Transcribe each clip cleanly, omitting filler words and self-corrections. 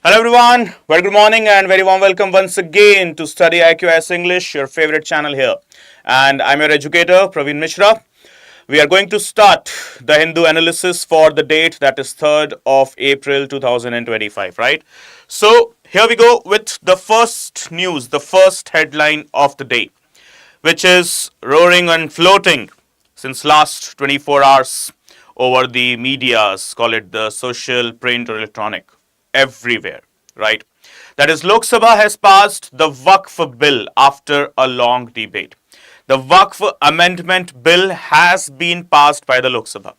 Hello everyone, very good morning and very warm welcome once again to StudyIQ as English, your favorite channel here. And I'm your educator, Praveen Mishra. We are going to start the Hindu analysis for the date that is 3rd of April 2025, right? So here we go with the first news, the first headline of the day, which is roaring and floating since last 24 hours over the medias, call it the social, print or electronic, everywhere, right? That is, Lok Sabha has passed the Waqf bill after a long debate. The Waqf amendment bill has been passed by the Lok Sabha.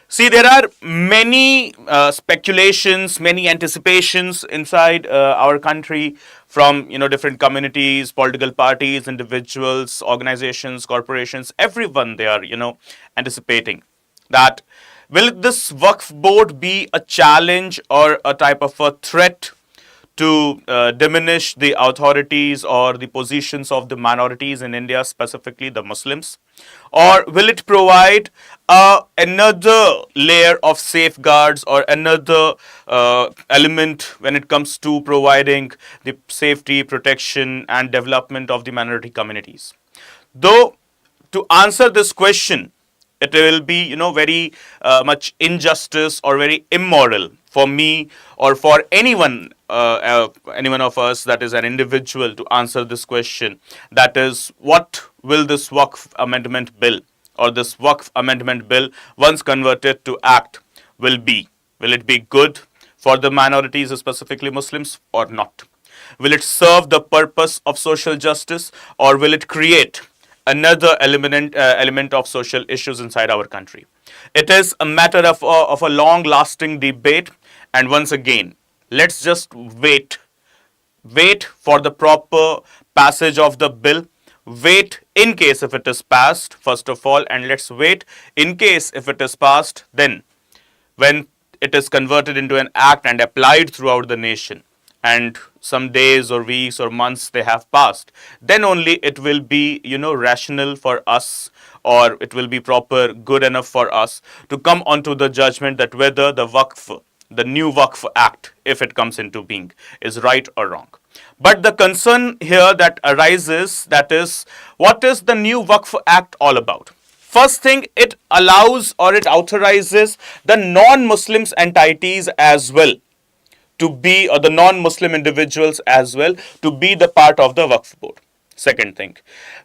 See, there are many speculations, many anticipations inside our country from different communities, political parties, individuals, organizations, corporations, everyone they are anticipating that will this Waqf board be a challenge or a type of a threat to diminish the authorities or the positions of the minorities in India, specifically the Muslims? Or will it provide another layer of safeguards or another element when it comes to providing the safety, protection and development of the minority communities? Though, to answer this question, it will be very much injustice or very immoral for me or for anyone of us that is an individual to answer this question. That is, what will this Waqf amendment bill or this Waqf amendment bill once converted to act will be? Will it be good for the minorities, specifically Muslims, or not? Will it serve the purpose of social justice, or will it create another element of social issues inside our country? It is a matter of a long-lasting debate, and once again, let's just wait for the proper passage of the bill. Wait in case if it is passed, first of all, and let's wait in case if it is passed, then when it is converted into an act and applied throughout the nation, and some days or weeks or months they have passed, then only it will be rational for us, or it will be proper, good enough for us to come onto the judgment that whether the new Waqf Act, if it comes into being, is right or wrong. But the concern here that arises, that is, what is the new Waqf Act all about? First thing, it allows or it authorizes the non-Muslims entities as well to be, or the non-Muslim individuals as well, to be the part of the Waqf board. Second thing,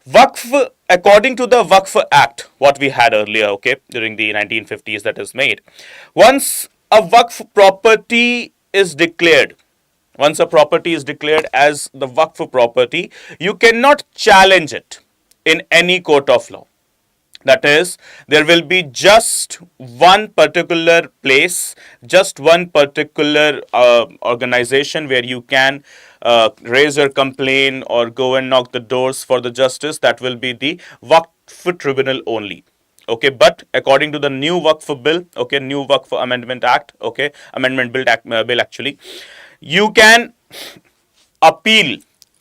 Waqf, according to the Waqf Act, what we had earlier, during the 1950s that is made, once a Waqf property is declared, once a property is declared as the Waqf property, you cannot challenge it in any court of law. That is, there will be just one particular place, just one particular organization where you can raise your complaint or go and knock the doors for the justice. That will be the Waqf tribunal only. But according to the new Waqf bill, new Waqf Amendment Act, Amendment Bill actually, you can appeal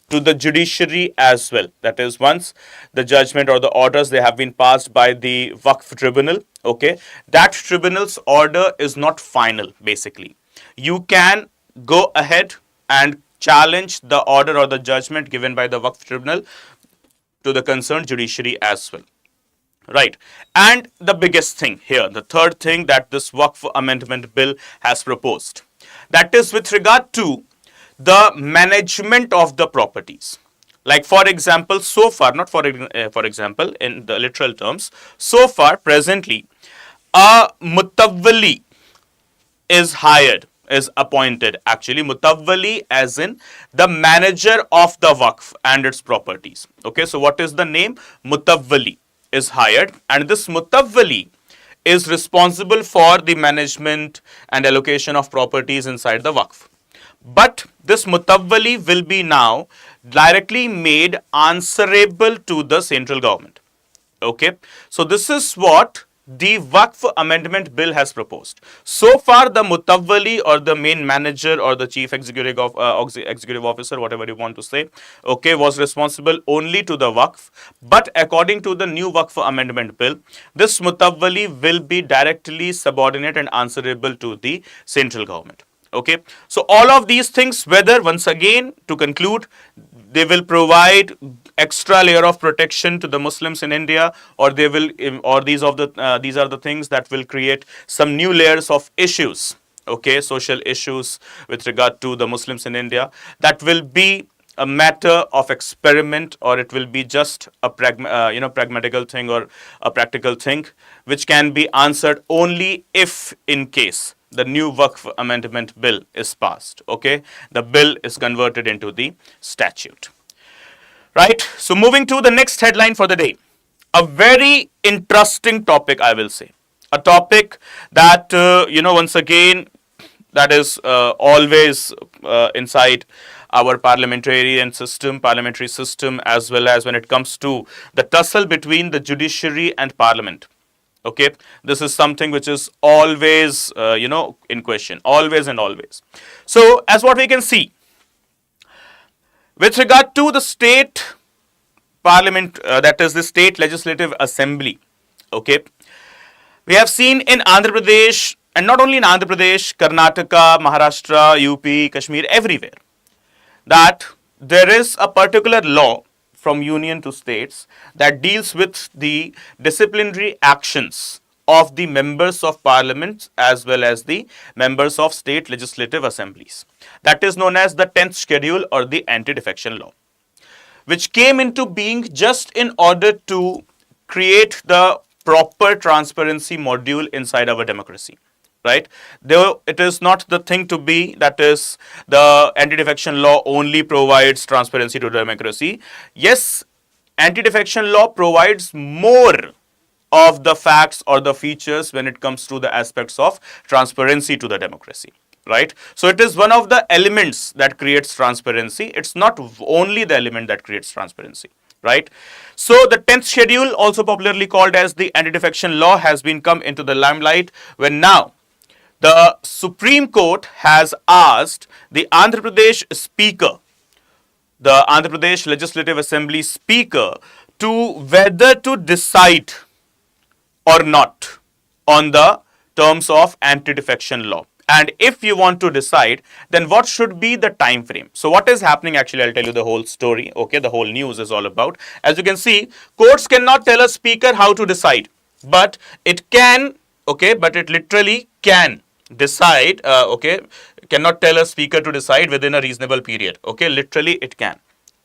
to the judiciary as well. That is, once the judgment or the orders they have been passed by the Waqf tribunal, that tribunal's order is not final basically. You can go ahead and challenge the order or the judgment given by the Waqf tribunal to the concerned judiciary as well. Right. And the biggest thing here, the third thing that this Waqf Amendment Bill has proposed, that is with regard to the management of the properties. Like, for example, so far, not for example, in the literal terms, so far, presently, a mutawwali is appointed. Actually, mutawwali as in the manager of the Waqf and its properties. So what is the name? Mutawwali is hired, and this mutawwali is responsible for the management and allocation of properties inside the Waqf. But this mutawwali will be now directly made answerable to the central government. So this is what the Waqf Amendment Bill has proposed. So far, the mutawwali or the main manager or the chief executive officer, whatever you want to say, was responsible only to the Waqf. But according to the new Waqf Amendment Bill, this mutawwali will be directly subordinate and answerable to the central government. Okay, so all of these things, whether once again to conclude, they will provide extra layer of protection to the Muslims in India, or they will, or these are the things that will create some new layers of issues. Okay, social issues with regard to the Muslims in India, that will be a matter of experiment, or it will be just a pragmatical thing or a practical thing, which can be answered only if in case the new Waqf amendment bill is passed. Okay, the bill is converted into the statute. Right. So moving to the next headline for the day, a very interesting topic, I will say, a topic that once again, that is always inside our parliamentary system, as well as when it comes to the tussle between the judiciary and parliament. Okay, this is something which is always in question, always and always. So as what we can see with regard to the state parliament, that is the state legislative assembly. Okay, we have seen in Andhra Pradesh, and not only in Andhra Pradesh, Karnataka, Maharashtra, UP, Kashmir, everywhere, that there is a particular law from union to states that deals with the disciplinary actions of the members of parliament as well as the members of state legislative assemblies. That is known as the 10th schedule, or the anti-defection law, which came into being just in order to create the proper transparency module inside our democracy. Right? Though it is not the thing to be, that is, the anti-defection law only provides transparency to democracy. Yes, anti-defection law provides more of the facts or the features when it comes to the aspects of transparency to the democracy. Right? So it is one of the elements that creates transparency. It's not only the element that creates transparency. Right? So the 10th schedule, also popularly called as the anti-defection law, has been come into the limelight when now the Supreme Court has asked the Andhra Pradesh Speaker, the Andhra Pradesh Legislative Assembly Speaker, to whether to decide or not on the terms of anti-defection law. And if you want to decide, then what should be the time frame? So what is happening actually, I'll tell you the whole story. Okay, the whole news is all about. As you can see, courts cannot tell a speaker how to decide, but it can, okay, but it literally can decide, okay, cannot tell a speaker to decide within a reasonable period. Okay, literally it can.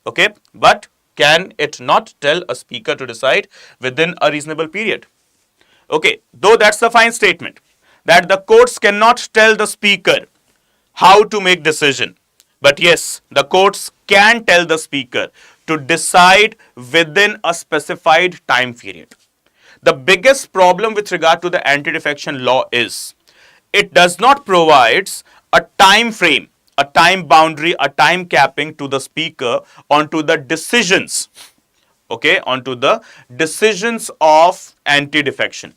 Okay, but can it not tell a speaker to decide within a reasonable period? Okay, though that's the fine statement, that the courts cannot tell the speaker how to make decision. But yes, the courts can tell the speaker to decide within a specified time period. The biggest problem with regard to the anti-defection law is it does not provide a time frame, a time boundary, a time capping to the speaker onto the decisions, okay, onto the decisions of anti-defection.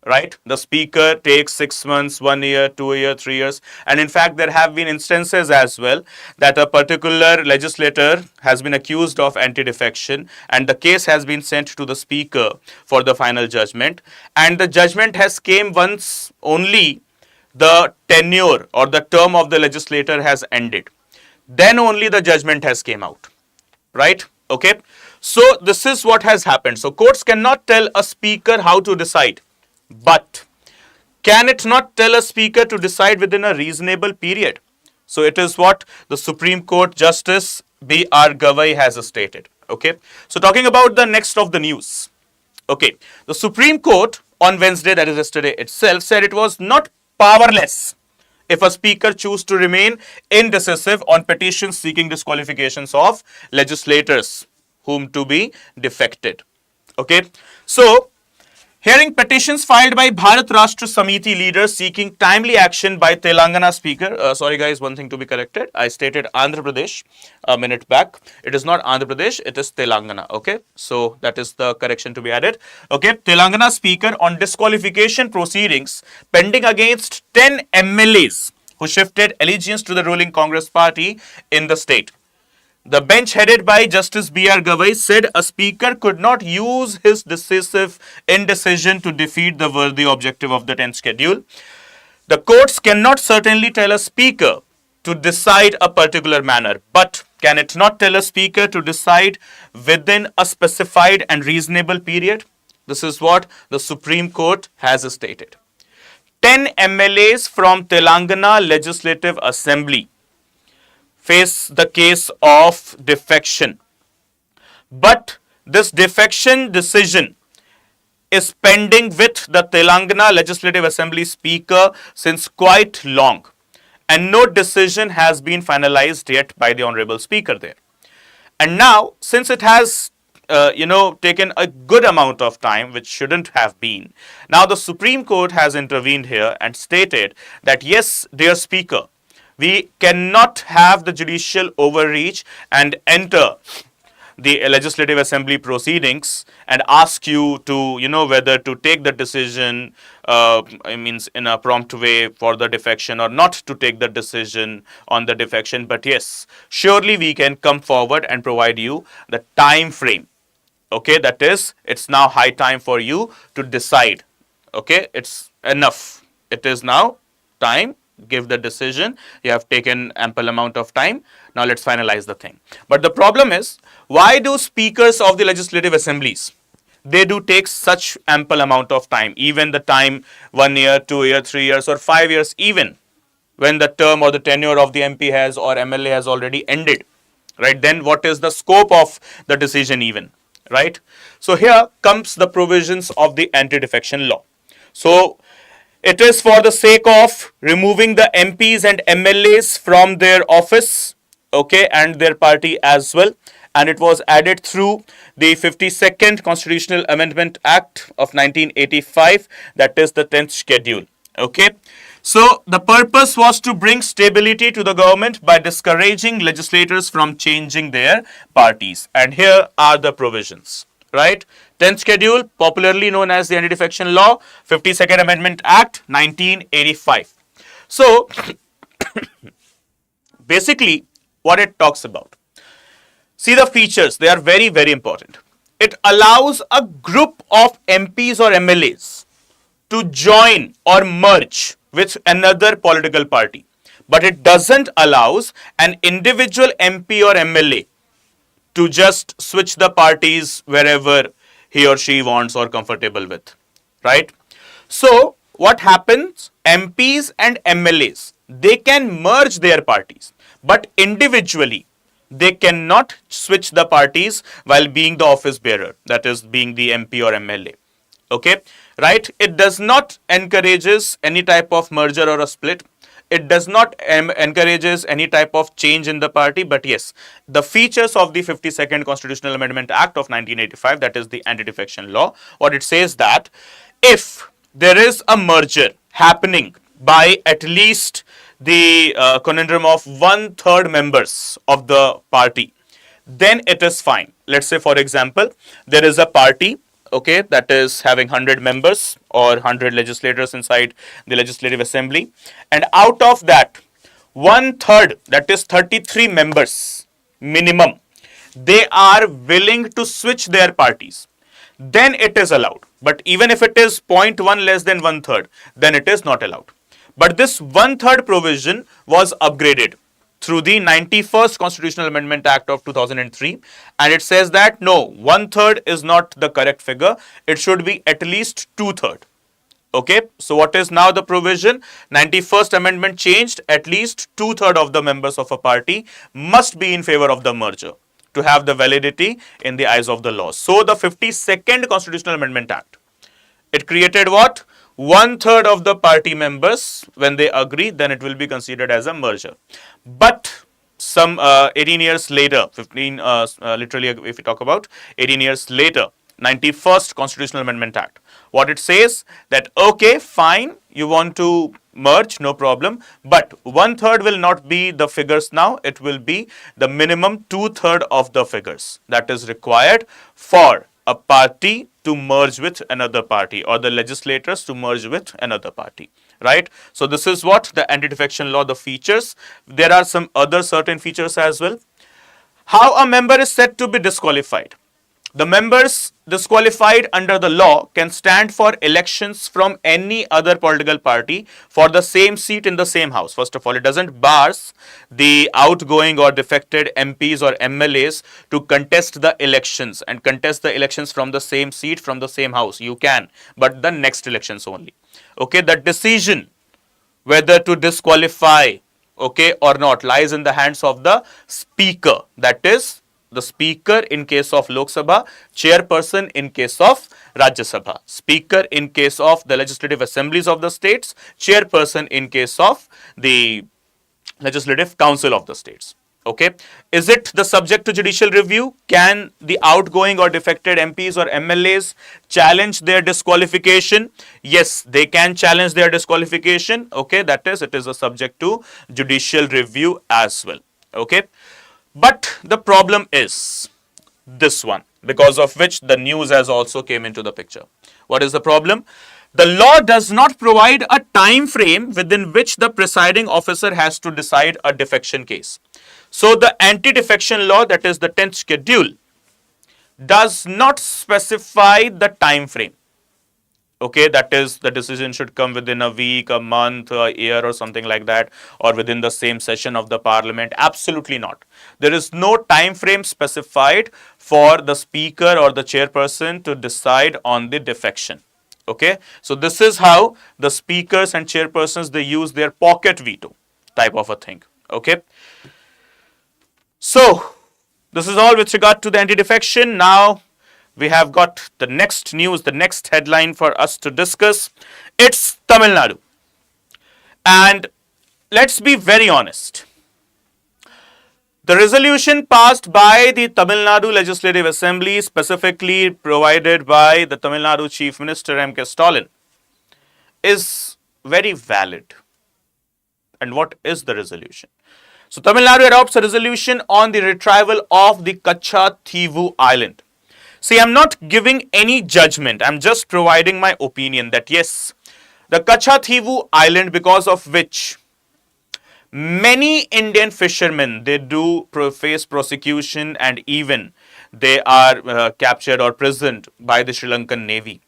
Right? The speaker takes 6 months, 1 year, 2 years, 3 years. And in fact, there have been instances as well that a particular legislator has been accused of anti-defection and the case has been sent to the speaker for the final judgment. And the judgment has came once only the tenure or the term of the legislator has ended. Then only the judgment has came out. Right? Okay. So this is what has happened. So courts cannot tell a speaker how to decide. But can it not tell a speaker to decide within a reasonable period? So it is what the Supreme Court Justice B.R. Gavai has stated. Okay. So talking about the next of the news. Okay. The Supreme Court on Wednesday, that is yesterday itself, said it was not powerless if a speaker choose to remain indecisive on petitions seeking disqualifications of legislators whom to be defected. Okay. So hearing petitions filed by Bharat Rashtra Samiti leaders seeking timely action by Telangana speaker. Sorry guys, one thing to be corrected. I stated Andhra Pradesh a minute back. It is not Andhra Pradesh, it is Telangana. Okay, so that is the correction to be added. Okay, Telangana speaker on disqualification proceedings pending against 10 MLAs who shifted allegiance to the ruling Congress party in the state. The bench headed by Justice B.R. Gavai said a speaker could not use his decisive indecision to defeat the worthy objective of the 10th schedule. The courts cannot certainly tell a speaker to decide a particular manner, but can it not tell a speaker to decide within a specified and reasonable period? This is what the Supreme Court has stated. 10 MLAs from Telangana Legislative Assembly face the case of defection. But this defection decision is pending with the Telangana Legislative Assembly Speaker since quite long, and no decision has been finalized yet by the Honorable Speaker there. And now, since it has taken a good amount of time, which shouldn't have been, now the Supreme Court has intervened here and stated that yes, dear Speaker, we cannot have the judicial overreach and enter the Legislative Assembly proceedings and ask you to, whether to take the decision, in a prompt way for the defection or not to take the decision on the defection. But yes, surely we can come forward and provide you the time frame. Okay, that is, it's now high time for you to decide. Okay, it's enough. It is now time. Give the decision. You have taken ample amount of time. Now let's finalize the thing. But the problem is, why do speakers of the legislative assemblies, they do take such ample amount of time, even the time 1 year, 2 years, 3 years or 5 years, even when the term or the tenure of the MP has or MLA has already ended, right? Then what is the scope of the decision even, right? So here comes the provisions of the anti-defection law. So it is for the sake of removing the MPs and MLAs from their office, okay, and their party as well. And it was added through the 52nd Constitutional Amendment Act of 1985, that is the 10th schedule, okay. So the purpose was to bring stability to the government by discouraging legislators from changing their parties. And here are the provisions, right? 10th schedule, popularly known as the Anti-defection Law, 52nd Amendment Act, 1985. So, basically, what it talks about. See the features, they are very, very important. It allows a group of MPs or MLAs to join or merge with another political party. But it doesn't allow an individual MP or MLA to just switch the parties wherever he or she wants or comfortable with, right? So what happens? MPs and MLAs, they can merge their parties, but individually they cannot switch the parties while being the office bearer, that is being the MP or MLA, okay, right? It does not encourages any type of merger or a split. It does not encourages any type of change in the party, but yes, the features of the 52nd Constitutional Amendment Act of 1985, that is the Anti-defection Law, what it says that if there is a merger happening by at least the conundrum of 1/3 members of the party, then it is fine. Let's say, for example, there is a party, okay, that is having 100 members or 100 legislators inside the Legislative Assembly, and out of that 1/3, that is 33 members minimum, they are willing to switch their parties, then it is allowed. But even if it is 0.1 less than 1/3, then it is not allowed. But this 1/3 provision was upgraded through the 91st Constitutional Amendment Act of 2003, and it says that no, 1/3 is not the correct figure, it should be at least 2/3. Okay, so what is now the provision? 91st Amendment changed, at least 2/3 of the members of a party must be in favor of the merger to have the validity in the eyes of the law. So the 52nd Constitutional Amendment Act, it created what? 1/3 of the party members, when they agree, then it will be considered as a merger. But some 18 years later, literally if we talk about 18 years later, 91st Constitutional Amendment Act, what it says that okay, fine, you want to merge, no problem, but 1/3 will not be the figures now, it will be the minimum 2/3 of the figures that is required for a party to merge with another party or the legislators to merge with another party, right? So this is what the anti-defection law, the features. There are some other certain features as well. How a member is said to be disqualified. The members disqualified under the law can stand for elections from any other political party for the same seat in the same house. First of all, it doesn't bars the outgoing or defected MPs or MLAs to contest the elections and contest the elections from the same seat from the same house. You can, but the next elections only. Okay, the decision whether to disqualify, okay, or not lies in the hands of the speaker. That is the speaker in case of Lok Sabha, chairperson in case of Rajya Sabha, speaker in case of the legislative assemblies of the states, chairperson in case of the legislative council of the states. Okay, is it the subject to judicial review? Can the outgoing or defected MPs or MLAs challenge their disqualification? Yes, they can challenge their disqualification. Okay, that is, it is a subject to judicial review as well. Okay, but the problem is this one, because of which the news has also came into the picture. What is the problem? The law does not provide a time frame within which the presiding officer has to decide a defection case. So the anti-defection law, that is the 10th schedule, does not specify the time frame. Okay, that is, the decision should come within a week, a month, a year or something like that, or within the same session of the parliament. Absolutely not. There is no time frame specified for the speaker or the chairperson to decide on the defection. Okay, so this is how the speakers and chairpersons, they use their pocket veto type of a thing. Okay, so this is all with regard to the anti-defection. Now we have got the next news, the next headline for us to discuss. It's Tamil Nadu. And let's be very honest. The resolution passed by the Tamil Nadu Legislative Assembly, specifically provided by the Tamil Nadu Chief Minister M.K. Stalin, is very valid. And what is the resolution? So Tamil Nadu adopts a resolution on the retrieval of the Katchatheevu Island. See, I'm not giving any judgment. I'm just providing my opinion that yes, the Katchatheevu Island, because of which many Indian fishermen, they do face prosecution and even they are captured or imprisoned by the Sri Lankan Navy.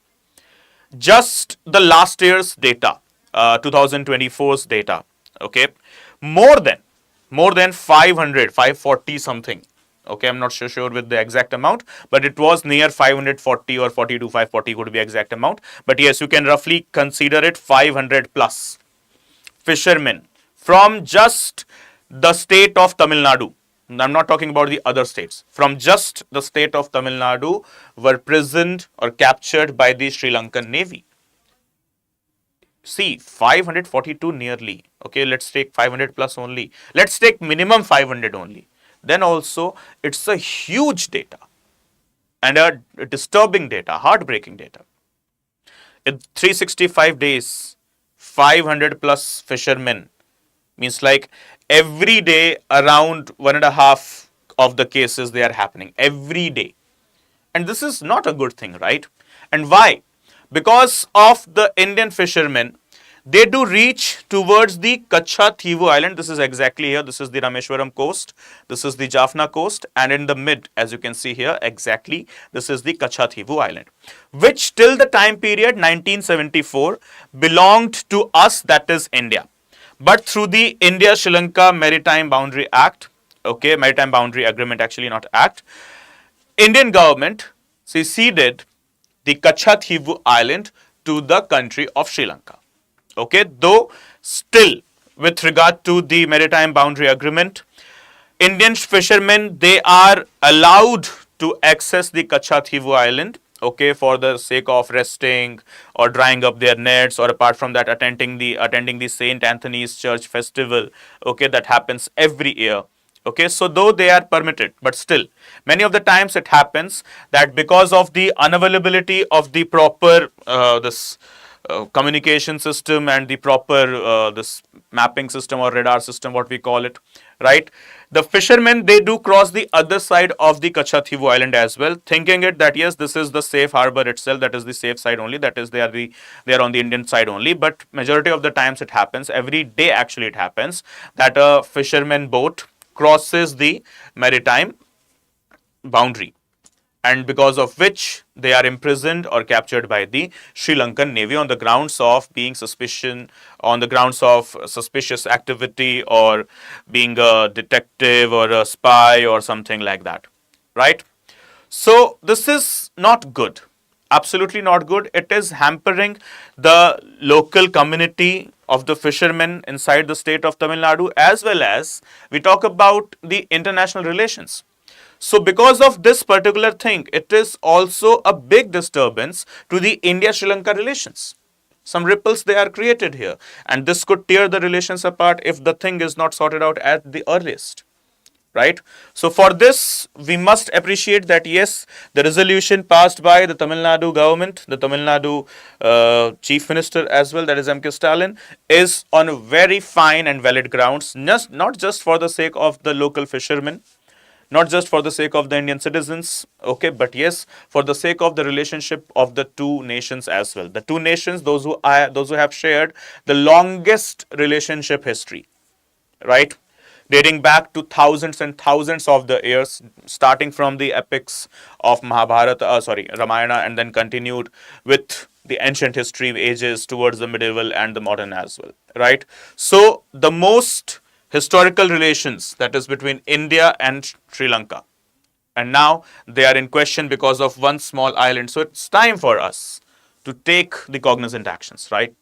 Just the last year's data, 2024's data, okay, more than 540 something. Okay, I'm not sure with the exact amount, but it was near 540 or 42, 540 could be exact amount. But yes, you can roughly consider it 500 plus fishermen from just the state of Tamil Nadu. I'm not talking about the other states. From just the state of Tamil Nadu were imprisoned or captured by the Sri Lankan Navy. See, 542 nearly. Okay, let's take 500 plus only. Let's take minimum 500 only. Then also, it's a huge data and a disturbing data, heartbreaking data. In 365 days, 500 plus fishermen means like every day around 1.5 of the cases they are happening every day. And this is not a good thing, right? And why? Because of the Indian fishermen, they do reach towards the Katchatheevu Island. This is exactly here. This is the Rameshwaram coast. This is the Jaffna coast. And in the mid, as you can see here, exactly, this is the Katchatheevu Island, which till the time period 1974 belonged to us, that is India. But through the India-Sri Lanka Maritime Boundary Act, okay, Maritime Boundary Agreement, actually not Act, Indian government ceded the Katchatheevu Island to the country of Sri Lanka. Okay, though still with regard to the Maritime Boundary Agreement, Indian fishermen, they are allowed to access the Katchatheevu Island, okay, for the sake of resting or drying up their nets, or apart from that attending the Saint Anthony's Church festival, okay, that happens every year. Okay, so though they are permitted, but still many of the times it happens that because of the unavailability of the proper communication system and the proper this mapping system or radar system, what we call it, right? The fishermen, they do cross the other side of the Katchatheevu Island as well, thinking it that yes, this is the safe harbor itself, that is the safe side only, that is they are on the Indian side only. But majority of the times it happens, every day actually it happens, that a fisherman boat crosses the maritime boundary and because of which they are imprisoned or captured by the Sri Lankan Navy on the grounds of being on the grounds of suspicious activity or being a detective or a spy or something like that, right? So this is not good. Absolutely not good. It is hampering the local community of the fishermen inside the state of Tamil Nadu, as well as we talk about the international relations. So because of this particular thing, it is also a big disturbance to the India-Sri Lanka relations. Some ripples they are created here, and this could tear the relations apart if the thing is not sorted out at the earliest, right? So for this, we must appreciate that yes, the resolution passed by the Tamil Nadu government, the Tamil Nadu Chief Minister as well, that is M.K. Stalin, is on very fine and valid grounds, not just for the sake of the local fishermen, not just for the sake of the Indian citizens, okay, but yes, for the sake of the relationship of the two nations as well. The two nations, those who have shared the longest relationship history, right? Dating back to thousands and thousands of the years, starting from the epics of Ramayana, and then continued with the ancient history ages towards the medieval and the modern as well, right? So the most historical relations, that is between India and Sri Lanka, and now they are in question because of one small island. So it's time for us to take the cognizant actions, right?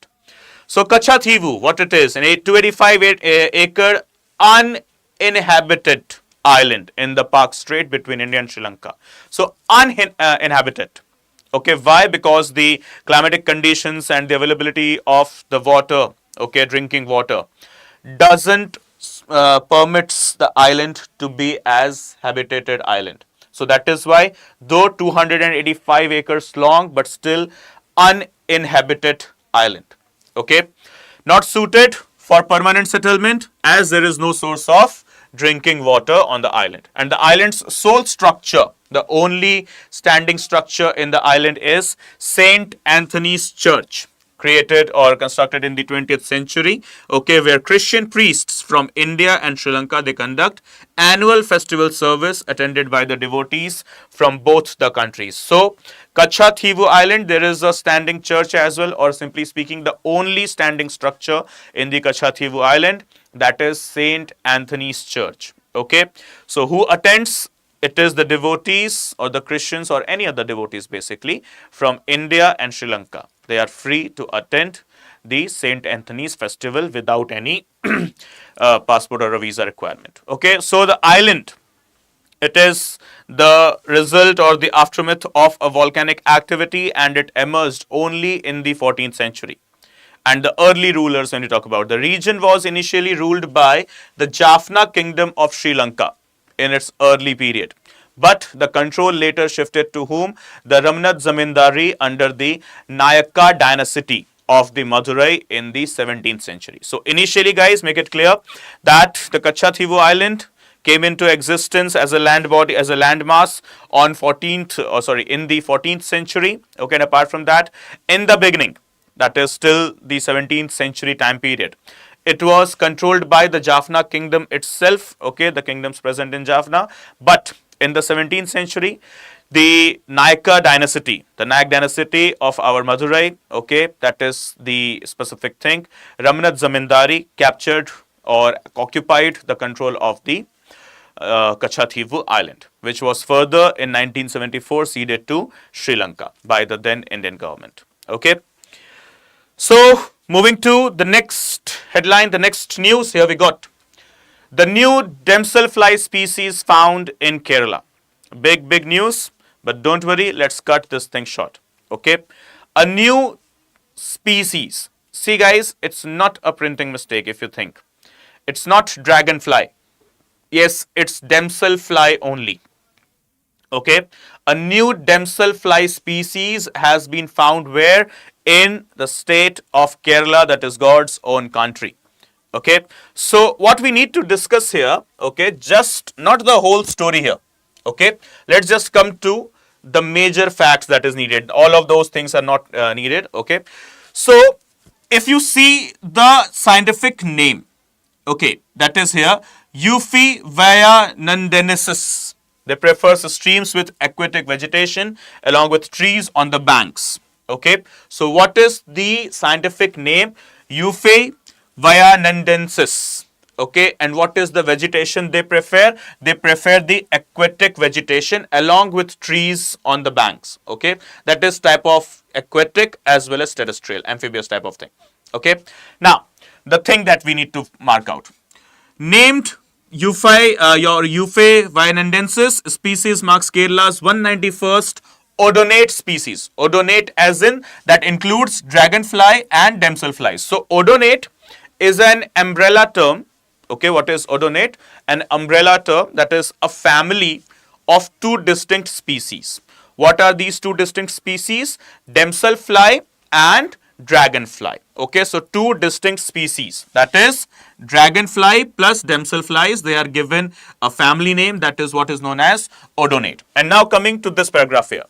So Katchatheevu, what it is, an 285-acre uninhabited island in the Pak Strait between India and Sri Lanka. So uninhabited. Okay, why? Because the climatic conditions and the availability of the water, okay, drinking water, doesn't permits the island to be as habitated island. So that is why, though 285 acres long, but still uninhabited island. Okay, not suited for permanent settlement as there is no source of drinking water on the island. And the island's sole structure, the only standing structure in the island, is St. Anthony's Church, created or constructed in the 20th century, okay, where Christian priests from India and Sri Lanka, they conduct annual festival service attended by the devotees from both the countries. So Katchatheevu Island, there is a standing church as well, or simply speaking, the only standing structure in the Katchatheevu Island, that is St. Anthony's Church. Okay, so who attends? It is the devotees or the Christians or any other devotees basically from India and Sri Lanka. They are free to attend the St. Anthony's festival without any passport or a visa requirement. Okay, so the island, it is the result or the aftermath of a volcanic activity, and it emerged only in the 14th century. And the early rulers, when you talk about the region, was initially ruled by the Jaffna kingdom of Sri Lanka in its early period. But the control later shifted to whom? The Ramnad Zamindari under the Nayaka dynasty of the Madurai in the 17th century. So initially, guys, make it clear that the Katchatheevu Island came into existence as a land body, as a landmass on in the 14th century. Okay, and apart from that, in the beginning, that is still the 17th century time period, it was controlled by the Jaffna kingdom itself, okay, the kingdoms present in Jaffna. But in the 17th century, the Nayaka dynasty, the Nayak dynasty of our Madurai, okay, that is the specific thing, Ramnad Zamindari captured or occupied the control of the Katchatheevu Island, which was further in 1974 ceded to Sri Lanka by the then Indian government. Okay. So, moving to the next headline, the next news, here we got the new damselfly species found in Kerala. Big news, but don't worry, let's cut this thing short. Okay, a new species. See guys, it's not a printing mistake if you think. It's not dragonfly. Yes, it's damselfly only. Okay, a new damselfly species has been found where? In the state of Kerala, that is God's own country. Okay, so what we need to discuss here, okay, just not the whole story here. Okay, let's just come to the major facts that is needed. All of those things are not needed. Okay, so if you see the scientific name, okay, that is here Euphy via nandensis. They prefer streams with aquatic vegetation along with trees on the banks. Okay, so what is the scientific name? Euphe vianendensis. Okay, and what is the vegetation they prefer? They prefer the aquatic vegetation along with trees on the banks. Okay, that is type of aquatic as well as terrestrial, amphibious type of thing. Okay, now the thing that we need to mark out. Named your Euphe vianendensis species marks Kerala's 191st odonate species. Odonate as in that includes dragonfly and damselflies. So odonate is an umbrella term. Okay, what is odonate? An umbrella term, that is a family of two distinct species. What are these two distinct species? Damselfly and dragonfly. Okay, so two distinct species, that is dragonfly plus damselflies, they are given a family name, that is what is known as odonate. And now coming to this paragraph here.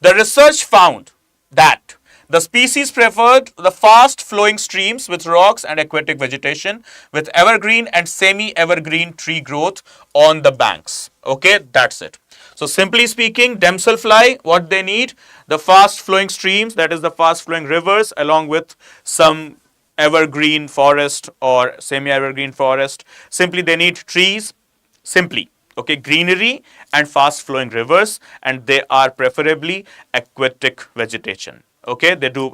The research found that the species preferred the fast flowing streams with rocks and aquatic vegetation with evergreen and semi-evergreen tree growth on the banks. Okay, that's it. So simply speaking, damselfly, what they need, the fast flowing streams, that is the fast flowing rivers along with some evergreen forest or semi-evergreen forest. Simply they need trees, simply. Okay, greenery and fast flowing rivers, and they are preferably aquatic vegetation. Okay, they do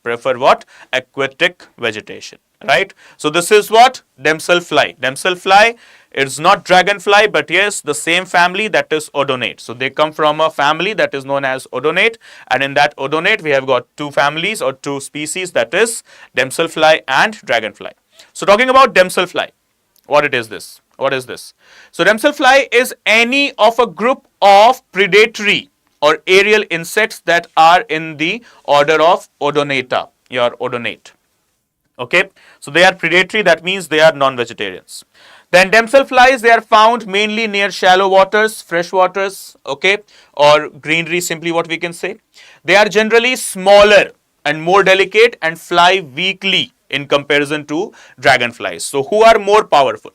prefer what? Aquatic vegetation, right? So this is what? Damselfly. Damselfly is not dragonfly, but yes, the same family, that is odonate. So they come from a family that is known as odonate, and in that odonate we have got two families or two species, that is damselfly and dragonfly. So talking about damselfly, what it is this? What is this? So damselfly is any of a group of predatory or aerial insects that are in the order of odonata, your odonate. Okay, so they are predatory, that means they are non-vegetarians. Then damselflies, they are found mainly near shallow waters, fresh waters, okay, or greenery, simply what we can say. They are generally smaller and more delicate and fly weakly in comparison to dragonflies. So who are more powerful?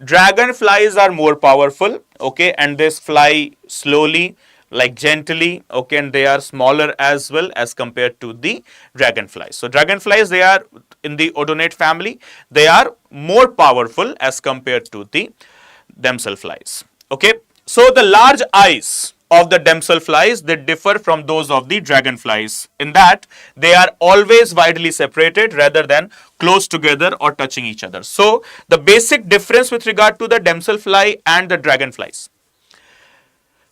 Dragonflies are more powerful, okay, and they fly slowly, like gently, okay, and they are smaller as well as compared to the dragonflies. So dragonflies, they are in the odonate family, they are more powerful as compared to the damselflies. Okay, so the large eyes of the damselflies, they differ from those of the dragonflies in that they are always widely separated rather than close together or touching each other. So the basic difference with regard to the damselfly and the dragonflies.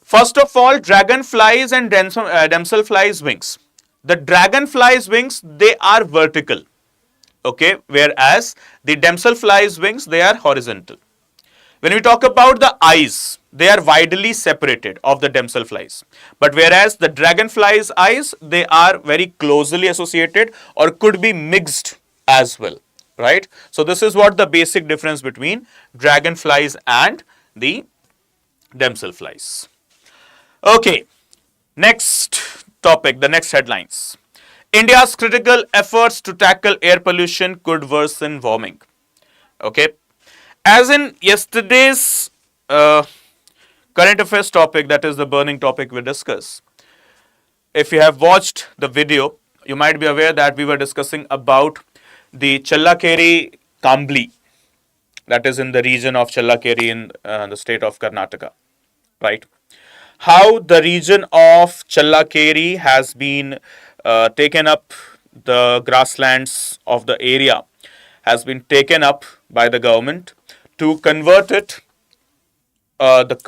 First of all, dragonflies and damselflies wings. The dragonflies wings, they are vertical, okay, whereas the damselflies wings, they are horizontal. When we talk about the eyes, they are widely separated of the damselflies, but whereas the dragonflies eyes, they are very closely associated or could be mixed as well, right? So this is what the basic difference between dragonflies and the damselflies. Okay, next topic, the next headlines. India's critical efforts to tackle air pollution could worsen warming. Okay, as in yesterday's current affairs topic, that is the burning topic we discussed. If you have watched the video, you might be aware that we were discussing about the Challakere Kambli, that is in the region of Challakere in the state of Karnataka, right? How the region of Challakere has been taken up, the grasslands of the area has been taken up by the government to convert it, to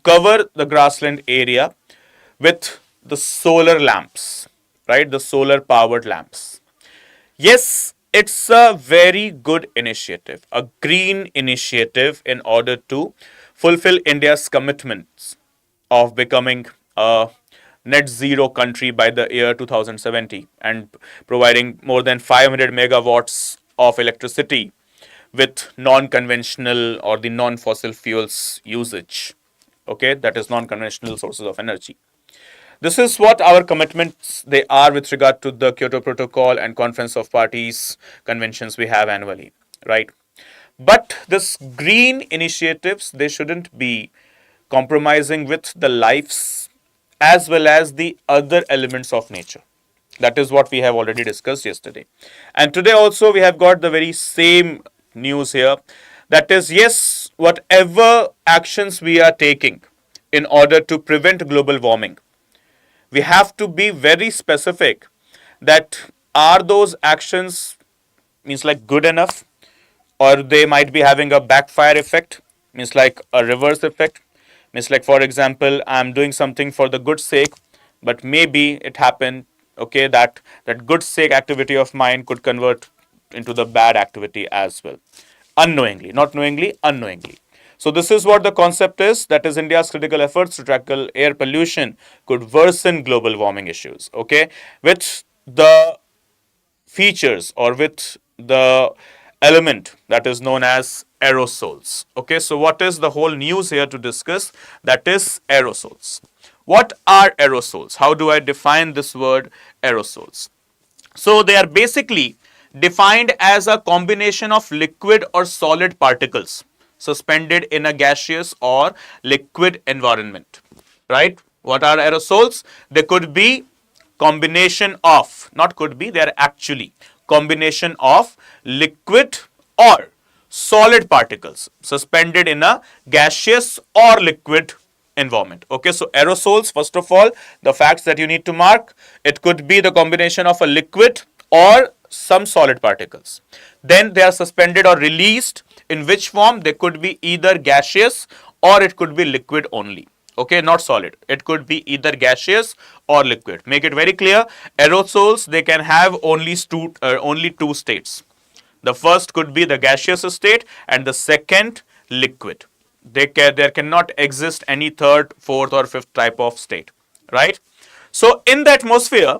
cover the grassland area with the solar lamps, right? The solar powered lamps. Yes, it's a very good initiative, a green initiative in order to fulfill India's commitments of becoming a net zero country by the year 2070 and providing more than 500 megawatts of electricity with non-conventional or the non-fossil fuels usage. Okay, that is non-conventional sources of energy. This is what our commitments they are with regard to the Kyoto Protocol and Conference of Parties conventions we have annually, right? But this green initiatives, they shouldn't be compromising with the lives as well as the other elements of nature. That is what we have already discussed yesterday. And today also we have got the very same news here. That is, yes, whatever actions we are taking in order to prevent global warming, we have to be very specific that are those actions means like good enough, or they might be having a backfire effect, means like a reverse effect, means like for example I'm doing something for the good sake, but maybe it happened, okay, that good sake activity of mine could convert into the bad activity as well, unknowingly, not knowingly, unknowingly. So this is what the concept is, that is India's critical efforts to tackle air pollution could worsen global warming issues, okay, with the features or with the element that is known as aerosols. Okay, so what is the whole news here to discuss? That is aerosols. What are aerosols? How do I define this word aerosols? So they are basically defined as a combination of liquid or solid particles suspended in a gaseous or liquid environment. Right? What are aerosols? They could be combination of, not could be, they are actually combination of liquid or solid particles suspended in a gaseous or liquid environment. Okay, so aerosols, first of all, the facts that you need to mark, it could be the combination of a liquid or some solid particles. Then they are suspended or released. In which form? They could be either gaseous or it could be liquid only. Okay, not solid. It could be either gaseous or liquid. Make it very clear. Aerosols, they can have only two states. The first could be the gaseous state and the second liquid. There cannot exist any third, fourth or fifth type of state, right? So in the atmosphere,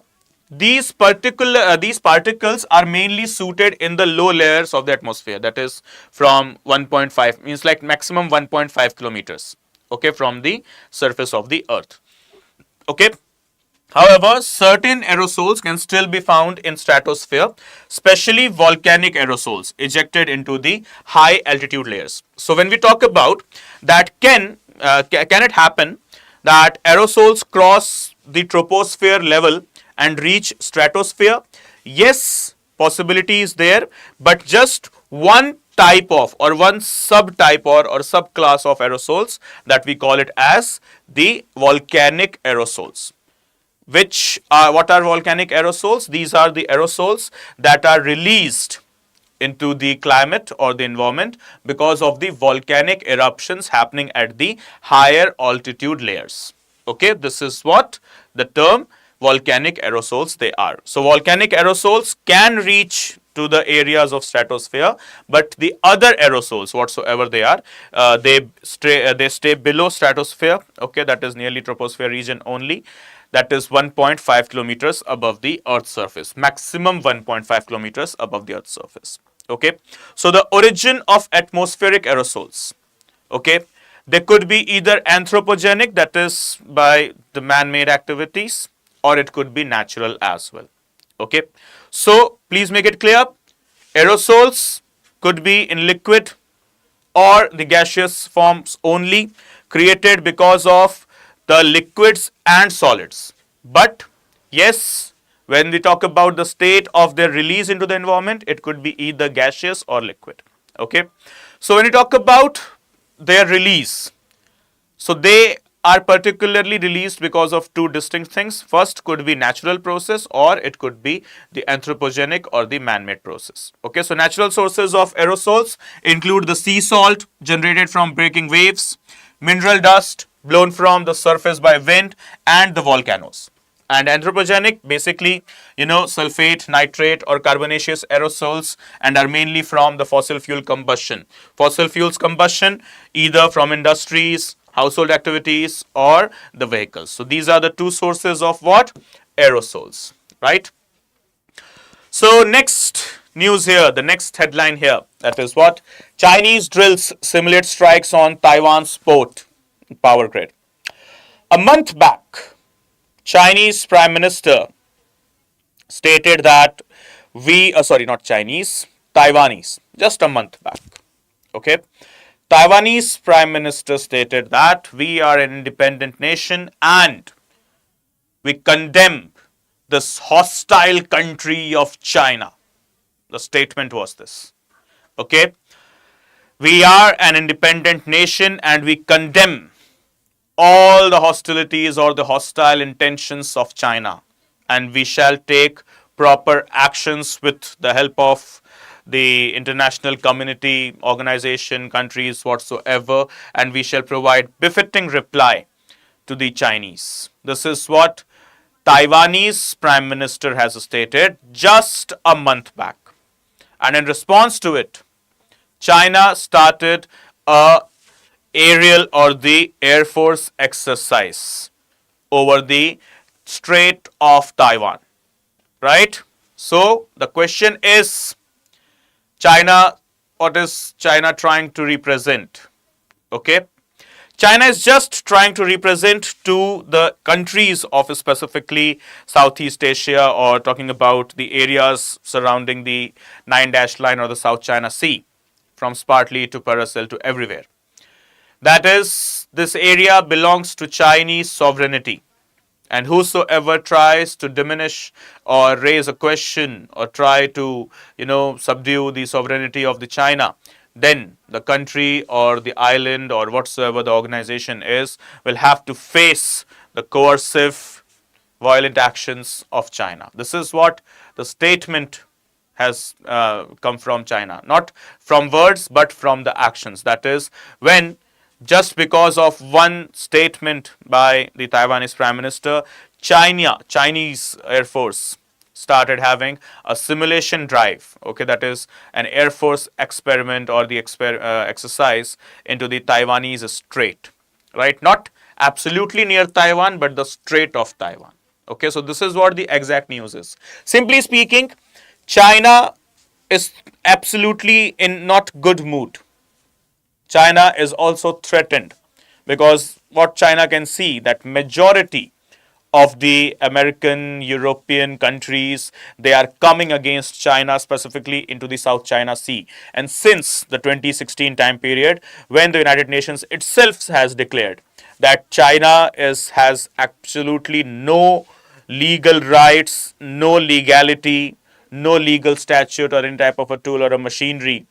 these particles are mainly suited in the low layers of the atmosphere, that is from 1.5, means like maximum 1.5 kilometers, okay, from the surface of the earth. Okay, however, certain aerosols can still be found in stratosphere, especially volcanic aerosols ejected into the high altitude layers. So when we talk about that, can it happen that aerosols cross the troposphere level and reach stratosphere? Yes, possibility is there, but just one type of or one subtype or subclass of aerosols, that we call it as the volcanic aerosols. What are volcanic aerosols? These are the aerosols that are released into the climate or the environment because of the volcanic eruptions happening at the higher altitude layers. Okay, this is what the term volcanic aerosols they are. So volcanic aerosols can reach to the areas of stratosphere, but the other aerosols whatsoever they are, they stay below stratosphere. Okay, that is nearly troposphere region only. That is 1.5 kilometers above the Earth's surface, maximum 1.5 kilometers above the Earth's surface. Okay, so the origin of atmospheric aerosols, okay, they could be either anthropogenic, that is by the man-made activities, or it could be natural as well. Okay, so please make it clear, aerosols could be in liquid or the gaseous forms only, created because of the liquids and solids. But yes, when we talk about the state of their release into the environment, it could be either gaseous or liquid. Okay, so when you talk about their release, so they are particularly released because of two distinct things. First could be natural process, or it could be the anthropogenic or the man-made process. Okay, so natural sources of aerosols include the sea salt generated from breaking waves, mineral dust blown from the surface by wind, and the volcanoes. And anthropogenic, basically, sulfate, nitrate or carbonaceous aerosols, and are mainly from the fossil fuel combustion. Fossil fuels combustion either from industries, household activities or the vehicles. So these are the two sources of what? Aerosols, right? So next news here, the next headline here, that is what? Chinese drills simulate strikes on Taiwan's port power grid. A month back, Chinese Prime Minister stated that Taiwanese, just a month back, Okay. Taiwanese Prime Minister stated that we are an independent nation and we condemn this hostile country of China. The statement was this. Okay. We are an independent nation and we condemn all the hostilities or the hostile intentions of China, and we shall take proper actions with the help of the international community, organization, countries, whatsoever, and we shall provide befitting reply to the Chinese. This is what Taiwanese Prime Minister has stated just a month back. And in response to it, China started a aerial or the Air Force exercise over the Strait of Taiwan, right? So the question is, China, what is China trying to represent? Okay, China is just trying to represent to the countries of specifically Southeast Asia, or talking about the areas surrounding the 9-dash line or the South China Sea, from Spratly to Paracel to everywhere. That is, this area belongs to Chinese sovereignty. And whosoever tries to diminish or raise a question or try to, subdue the sovereignty of the China, then the country or the island or whatsoever the organization is will have to face the coercive, violent actions of China. This is what the statement has come from China. Not from words, but from the actions. That is, when just because of one statement by the Taiwanese Prime Minister, Chinese Air Force started having a simulation drive. Okay, that is an Air Force experiment or the exercise into the Taiwanese Strait. Right, not absolutely near Taiwan, but the Strait of Taiwan. Okay, so this is what the exact news is. Simply speaking, China is absolutely in not good mood. China is also threatened because what China can see, that majority of the American, European countries, they are coming against China, specifically into the South China Sea. And since the 2016 time period, when the United Nations itself has declared that China has absolutely no legal rights, no legality, no legal statute or any type of a tool or a machinery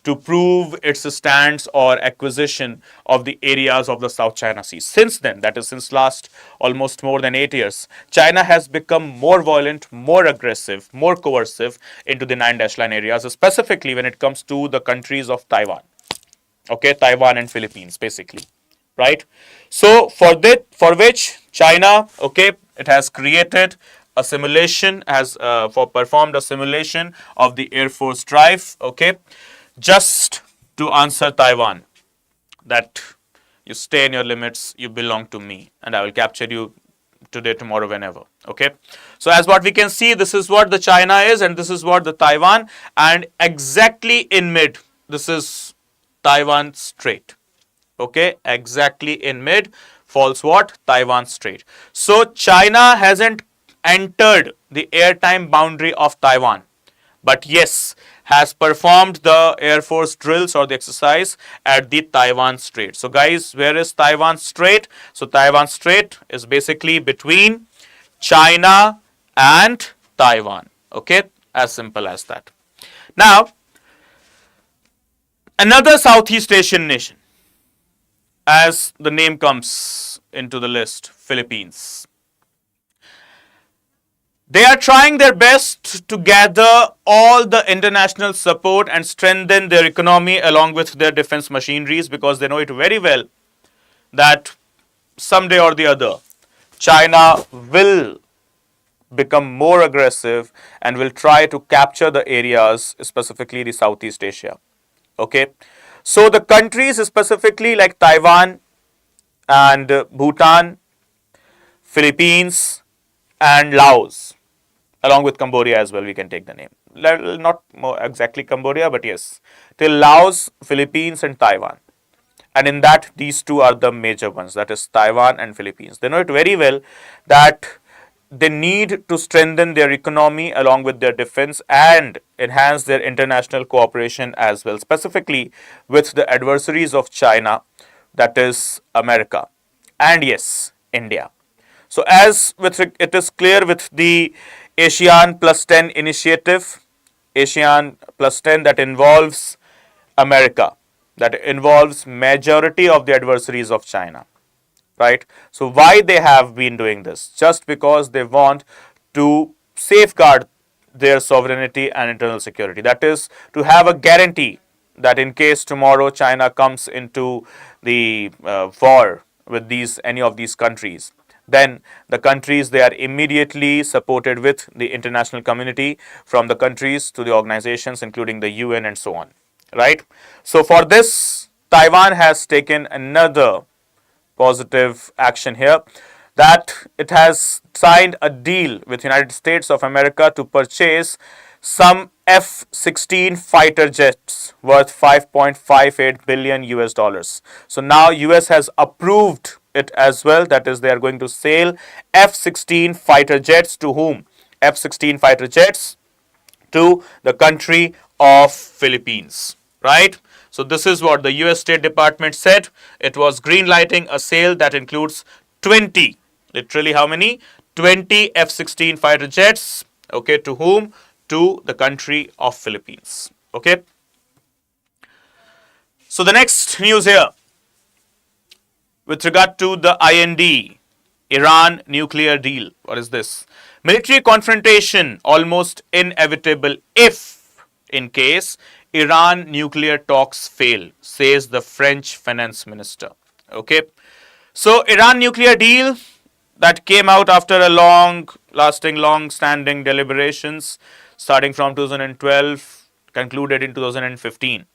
to prove its stance or acquisition of the areas of the South China Sea. Since then, that is since last almost more than 8 years, China has become more violent, more aggressive, more coercive into the 9-dash line areas, specifically when it comes to the countries of Taiwan. Okay, Taiwan and Philippines, basically, right? So for which China, okay, it has created a simulation, has performed a simulation of the Air Force drive, okay, just to answer Taiwan that you stay in your limits, you belong to me, and I will capture you today, tomorrow, whenever. Okay. So as what we can see, this is what the China is, and this is what the Taiwan, and exactly in mid, this is Taiwan Strait. Okay, exactly in mid falls what? Taiwan Strait. So China hasn't entered the airtime boundary of Taiwan, but yes, has performed the Air Force drills or the exercise at the Taiwan Strait. So guys, where is Taiwan Strait? So Taiwan Strait is basically between China and Taiwan. Okay, as simple as that. Now, another Southeast Asian nation, as the name comes into the list, Philippines. They are trying their best to gather all the international support and strengthen their economy along with their defense machineries, because they know it very well that someday or the other, China will become more aggressive and will try to capture the areas, specifically the Southeast Asia. Okay, so the countries specifically like Taiwan and Bhutan, Philippines and Laos, along with Cambodia as well, we can take the name. Not more exactly Cambodia, but yes, till Laos, Philippines and Taiwan. And in that, these two are the major ones, that is Taiwan and Philippines. They know it very well that they need to strengthen their economy along with their defense and enhance their international cooperation as well, specifically with the adversaries of China, that is America, and yes, India. So as with it is clear with the ASEAN plus 10 initiative, ASEAN plus 10 that involves America, that involves majority of the adversaries of China, right? So why they have been doing this? Just because they want to safeguard their sovereignty and internal security. That is to have a guarantee that in case tomorrow China comes into the war with any of these countries, then the countries, they are immediately supported with the international community, from the countries to the organizations including the UN and so on, right? So for this, Taiwan has taken another positive action here, that it has signed a deal with United States of America to purchase some F-16 fighter jets worth 5.58 billion US dollars. So now US has approved it as well, that is they are going to sell F-16 fighter jets to whom? F-16 fighter jets to the country of Philippines, right? So this is what the US State Department said. It was greenlighting a sale that includes 20, literally how many? 20 F-16 fighter jets, okay, to whom? To the country of Philippines, okay? So the next news here, with regard to the IND, Iran nuclear deal. What is this? Military confrontation almost inevitable if, in case, Iran nuclear talks fail, says the French finance minister. Okay. So Iran nuclear deal that came out after a long-standing deliberations starting from 2012, concluded in 2015.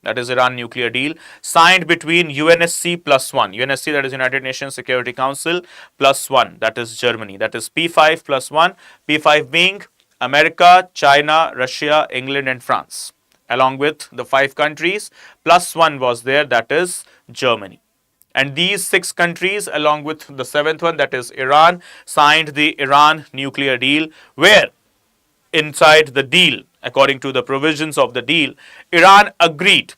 That is Iran nuclear deal, signed between UNSC plus one. UNSC, that is United Nations Security Council, plus one, that is Germany. That is P5 plus one, P5 being America, China, Russia, England and France. Along with the 5 countries, plus one was there, that is Germany. And these 6 countries, along with the 7th one, that is Iran, signed the Iran nuclear deal, where inside the deal, according to the provisions of the deal, Iran agreed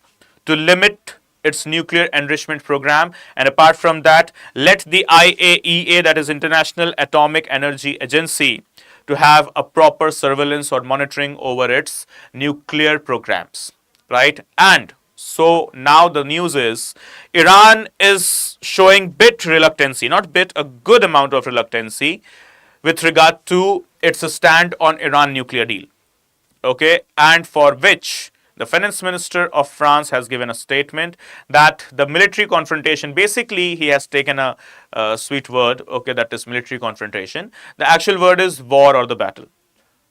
to limit its nuclear enrichment program, and apart from that, let the IAEA, that is International Atomic Energy Agency, to have a proper surveillance or monitoring over its nuclear programs, right? And so now the news is Iran is showing bit reluctancy, not bit, a good amount of reluctancy with regard to its stand on Iran nuclear deal. Okay, and for which the finance minister of France has given a statement that the military confrontation, basically he has taken a sweet word, okay, that is military confrontation. The actual word is war or the battle.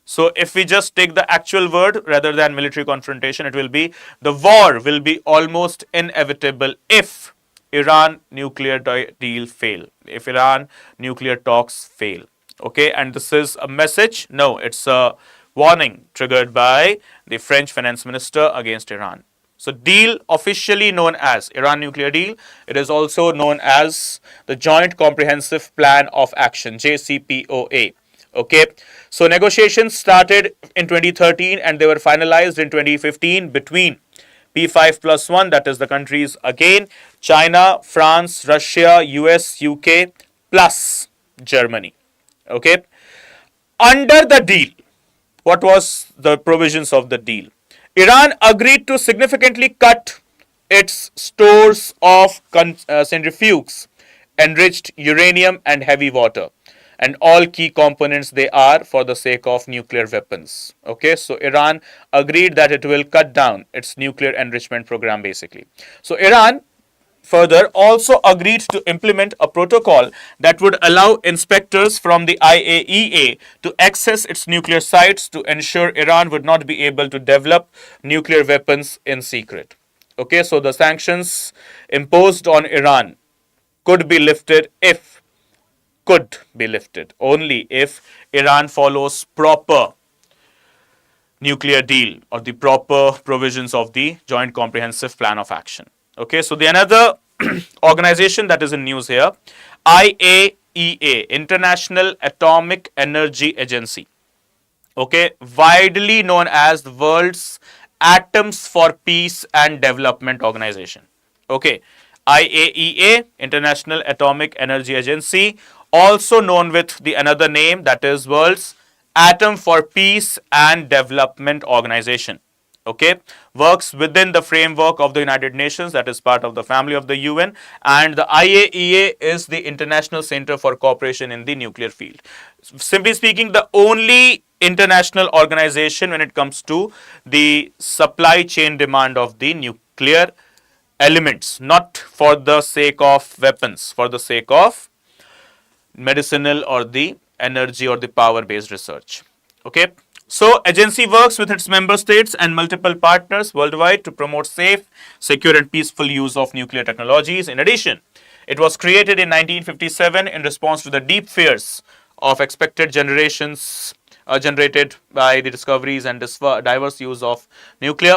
So if we just take the actual word rather than military confrontation, it will be the war will be almost inevitable if Iran nuclear deal fail, if Iran nuclear talks fail. Okay, and this is a message, no, it's a warning triggered by the French finance minister against Iran. So deal, officially known as Iran nuclear deal, it is also known as the Joint Comprehensive Plan of Action, JCPOA. Okay, so negotiations started in 2013 and they were finalized in 2015 between P5 plus one, that is the countries again, China, France, Russia, US, UK plus Germany. Okay, under the deal, what was the provisions of the deal? Iran agreed to significantly cut its stores of centrifuges, enriched uranium and heavy water, and all key components they are for the sake of nuclear weapons. Okay, so Iran agreed that it will cut down its nuclear enrichment program basically. So Iran further also agreed to implement a protocol that would allow inspectors from the IAEA to access its nuclear sites to ensure Iran would not be able to develop nuclear weapons in secret. Okay, so the sanctions imposed on Iran could be lifted only if Iran follows proper nuclear deal or the proper provisions of the Joint Comprehensive Plan of Action. Okay, so the another organization that is in news here, IAEA, IAEA, International Atomic Energy Agency, okay, widely known as the world's Atoms for Peace and Development Organization. Okay, IAEA, International Atomic Energy Agency, also known with the another name, that is world's Atom for Peace and Development Organization. Okay, works within the framework of the United Nations, that is part of the family of the UN, and the IAEA is the International Center for Cooperation in the Nuclear Field. Simply speaking, the only international organization when it comes to the supply chain demand of the nuclear elements, not for the sake of weapons, for the sake of medicinal or the energy or the power based research. Okay, so agency works with its member states and multiple partners worldwide to promote safe, secure and peaceful use of nuclear technologies. In addition, it was created in 1957 in response to the deep fears of expected generations generated by the discoveries and diverse use of nuclear.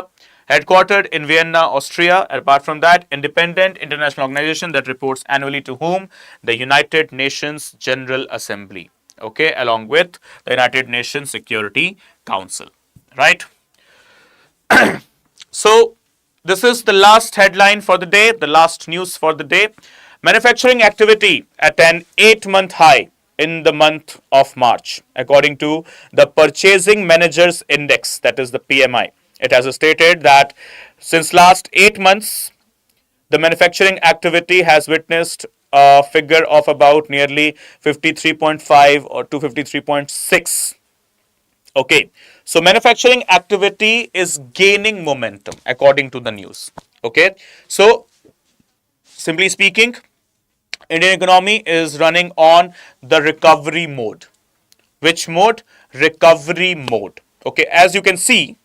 Headquartered in Vienna, Austria. Apart from that, independent international organization that reports annually to whom? The United Nations General Assembly. Okay, along with the United Nations Security Council. Right? So, this is the last headline for the day, the last news for the day. Manufacturing activity at an 8-month high in the month of March, according to the Purchasing Managers Index, that is the PMI. It has stated that since last 8 months, the manufacturing activity has witnessed a figure of about nearly 53.5 or to 53.6. Okay, so manufacturing activity is gaining momentum according to the news. Okay, so simply speaking, Indian economy is running on the recovery mode. Which mode? Recovery mode. Okay, as you can see,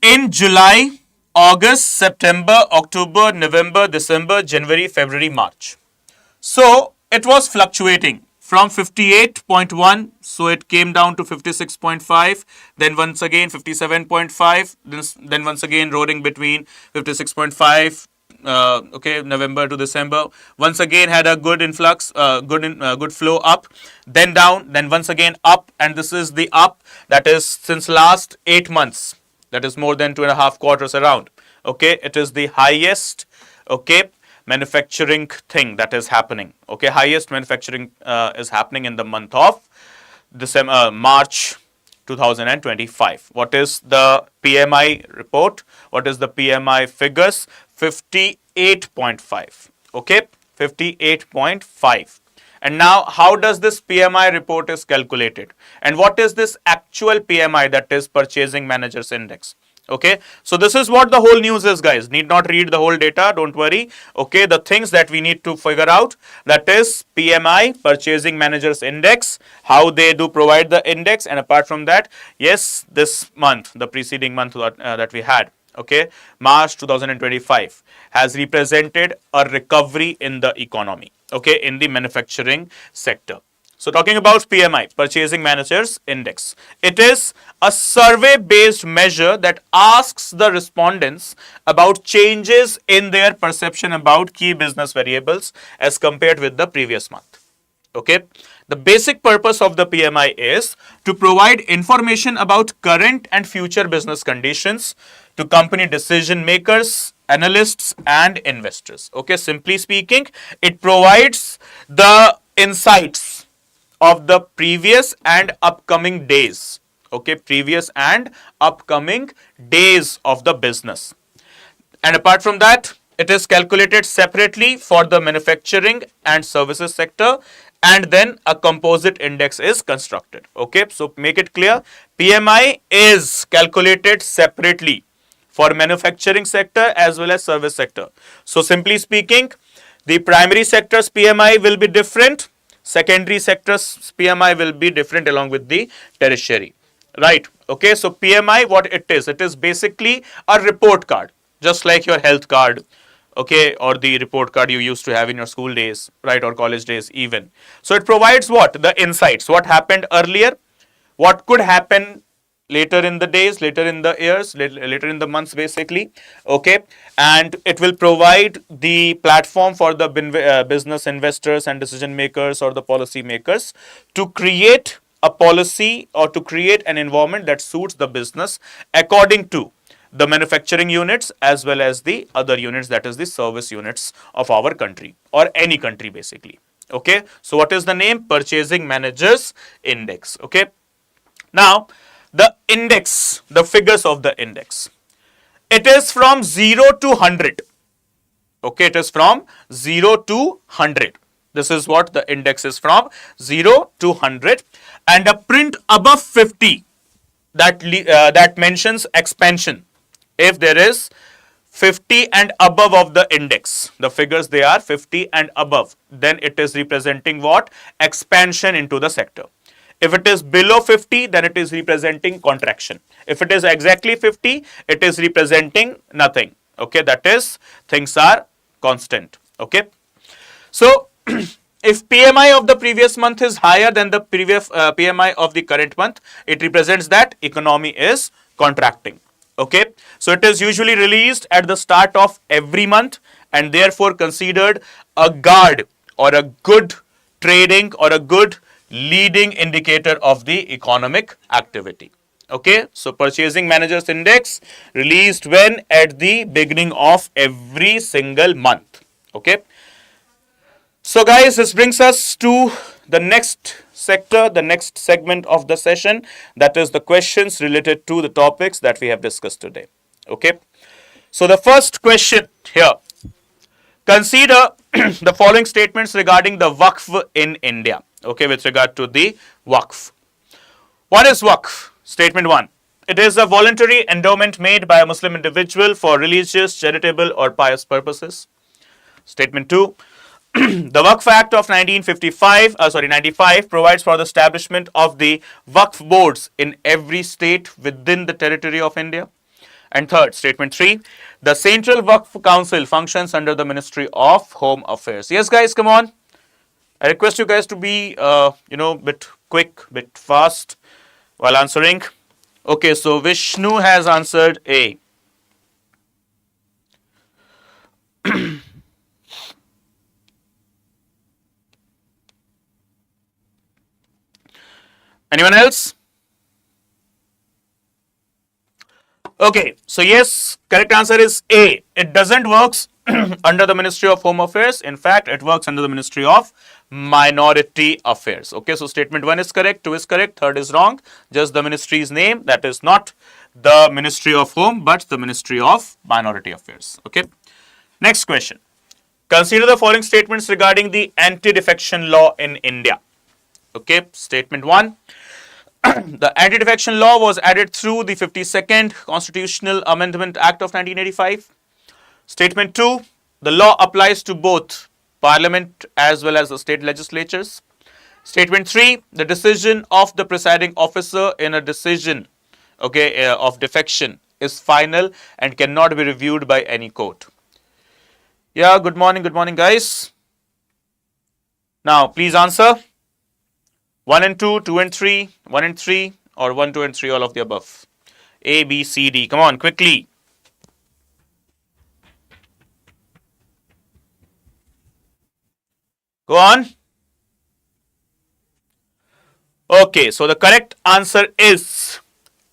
in July, August, September, October, November, December, January, February, March. So it was fluctuating from 58.1, so it came down to 56.5, then once again 57.5, then once again roaring between 56.5, okay, November to December. Once again had a good influx, good flow up, then down, then once again up, and this is the up that is since last 8 months. That is more than 2.5 quarters around. Okay, it is the highest, okay, manufacturing thing that is happening. Okay, highest manufacturing is happening in the month of December, March 2025. What is the PMI report? What is the PMI figures? 58.5. Okay, 58.5. And now, how does this PMI report is calculated? And what is this actual PMI, that is Purchasing Managers Index? Okay, so this is what the whole news is, guys. Need not read the whole data, don't worry. Okay, the things that we need to figure out, that is PMI, Purchasing Managers Index, how they do provide the index, and apart from that, yes, this month, the preceding month that we had, okay, March 2025 has represented a recovery in the economy, okay, in the manufacturing sector. So talking about PMI, Purchasing Managers Index, it is a survey based measure that asks the respondents about changes in their perception about key business variables as compared with the previous month. Okay, the basic purpose of the PMI is to provide information about current and future business conditions to company decision makers, analysts and investors. Okay, simply speaking, it provides the insights of the previous and upcoming days. Okay, previous and upcoming days of the business. And apart from that, it is calculated separately for the manufacturing and services sector, and then a composite index is constructed. Okay, so make it clear, PMI is calculated separately for manufacturing sector as well as service sector. So simply speaking, the primary sector's PMI will be different, secondary sector's PMI will be different along with the tertiary. Right, okay, so PMI, what it is basically a report card, just like your health card, okay, or the report card you used to have in your school days, right, or college days even. So it provides what? The insights, what happened earlier, what could happen later in the days, later in the years, later in the months basically, okay, and it will provide the platform for the business investors and decision makers or the policy makers to create a policy or to create an environment that suits the business according to the manufacturing units as well as the other units, that is the service units of our country or any country basically. Okay, so what is the name? Purchasing Managers Index. Okay, now the index, the figures of the index, it is from 0 to 100. Okay, it is from 0 to 100. This is what the index is, from 0 to 100, and a print above 50 that mentions expansion. If there is 50 and above of the index, the figures they are 50 and above, then it is representing what? Expansion into the sector. If it is below 50, then it is representing contraction. If it is exactly 50, it is representing nothing. Okay, that is, things are constant. Okay, so if PMI of the previous month is higher than the previous PMI of the current month, it represents that economy is contracting. Okay, so it is usually released at the start of every month and therefore considered a guard or a good trading or a good leading indicator of the economic activity. Okay, so Purchasing Managers Index released when? At the beginning of every single month. Okay, so guys, this brings us to the next sector, the next segment of the session, that is the questions related to the topics that we have discussed today. Okay, so the first question here, consider the following statements regarding the Waqf in India. Okay, with regard to the Waqf. What is Waqf? Statement 1. It is a voluntary endowment made by a Muslim individual for religious, charitable or pious purposes. Statement 2. The Waqf Act of 95 provides for the establishment of the Waqf boards in every state within the territory of India. And third, statement 3, the Central Waqf Council functions under the Ministry of Home Affairs. Yes, guys, come on. I request you guys to be, bit quick, bit fast while answering. Okay, so Vishnu has answered A. Anyone else? Okay, so yes, correct answer is A. It doesn't work under the Ministry of Home Affairs. In fact, it works under the Ministry of Minority Affairs. Okay, so statement 1 is correct, 2 is correct, 3rd is wrong. Just the ministry's name, that is not the Ministry of Home, but the Ministry of Minority Affairs. Okay, next question. Consider the following statements regarding the anti-defection law in India. Okay, statement 1. The Anti-defection law was added through the 52nd Constitutional Amendment Act of 1985. Statement 2. The law applies to both Parliament as well as the state legislatures. Statement 3. The decision of the presiding officer in a decision of defection is final and cannot be reviewed by any court. Yeah, good morning guys. Now please answer. 1 and 2, 2 and 3, 1 and 3, or 1, 2 and 3, all of the above. A, B, C, D. Come on, quickly. Go on. Okay, so the correct answer is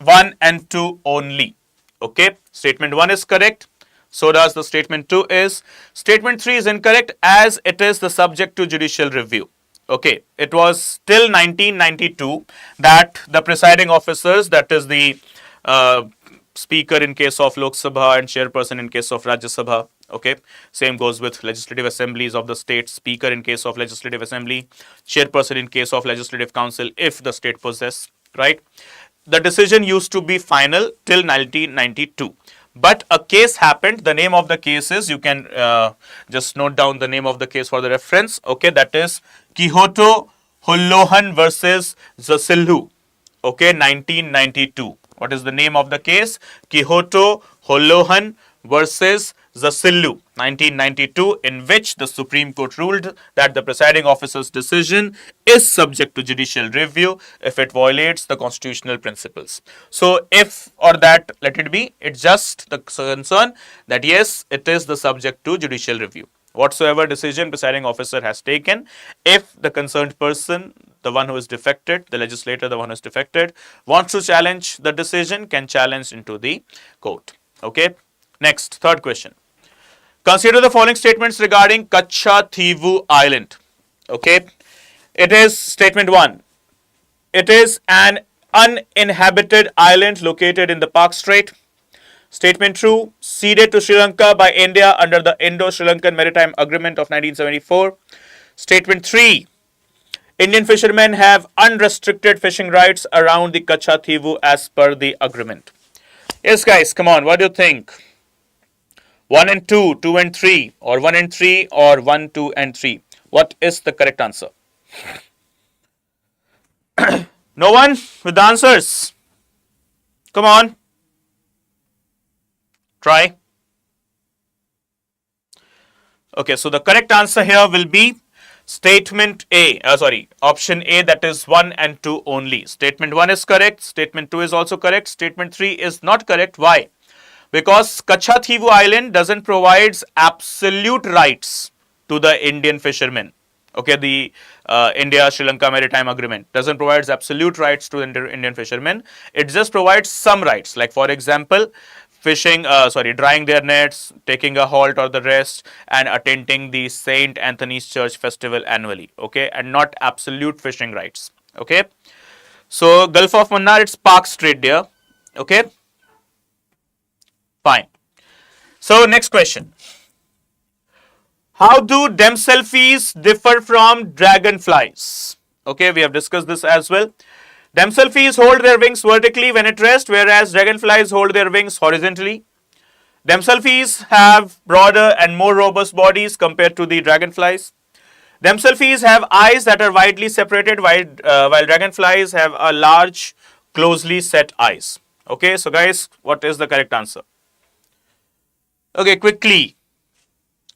1 and 2 only. Okay, statement 1 is correct. So does the statement 2 is. Statement 3 is incorrect as it is the subject to judicial review. Okay, it was till 1992 that the presiding officers, that is the speaker in case of Lok Sabha and chairperson in case of Rajya Sabha. Okay, same goes with legislative assemblies of the state, speaker in case of legislative assembly, chairperson in case of legislative council if the state possess, right? The decision used to be final till 1992. But a case happened. The name of the case is, you can just note down the name of the case for the reference. Okay, that is Kihoto Hollohan versus Zasilhu. Okay, 1992. What is the name of the case? Kihoto Hollohan versus Zasillu, 1992, in which the Supreme Court ruled that the presiding officer's decision is subject to judicial review if it violates the constitutional principles. So, if or that, let it be, it's just the concern that yes, it is the subject to judicial review. Whatsoever decision presiding officer has taken, if the concerned person, the one who is defected, the legislator, the one who is defected, wants to challenge the decision, can challenge into the court. Okay. Next, third question. Consider the following statements regarding Katchatheevu Island. Okay. It is statement 1. It is an uninhabited island located in the Park Strait. Statement 2, ceded to Sri Lanka by India under the Indo-Sri Lankan Maritime Agreement of 1974. Statement 3, Indian fishermen have unrestricted fishing rights around the Katchatheevu as per the agreement. Yes, guys, come on, what do you think? 1 and 2, 2 and 3, or 1 and 3, or 1, 2 and 3? What is the correct answer? No one with the answers? Come on. Try. Okay, so the correct answer here will be statement A, option A, that is 1 and 2 only. Statement 1 is correct, statement 2 is also correct, statement 3 is not correct. Why? Because Katchatheevu Island doesn't provide absolute rights to the Indian fishermen. Okay, the India-Sri Lanka Maritime Agreement doesn't provide absolute rights to Indian fishermen. It just provides some rights, like for example, drying their nets, taking a halt or the rest, and attending the Saint Anthony's Church festival annually. Okay, and not absolute fishing rights. Okay, so Gulf of Mannar, it's Park Strait there. Okay, fine. So next question. How do damselflies differ from dragonflies? Okay, we have discussed this as well. Damselflies hold their wings vertically when at rest, whereas dragonflies hold their wings horizontally. Damselflies have broader and more robust bodies compared to the dragonflies. Damselflies have eyes that are widely separated, while dragonflies have a large, closely set eyes. Okay, so guys, what is the correct answer? Okay, quickly.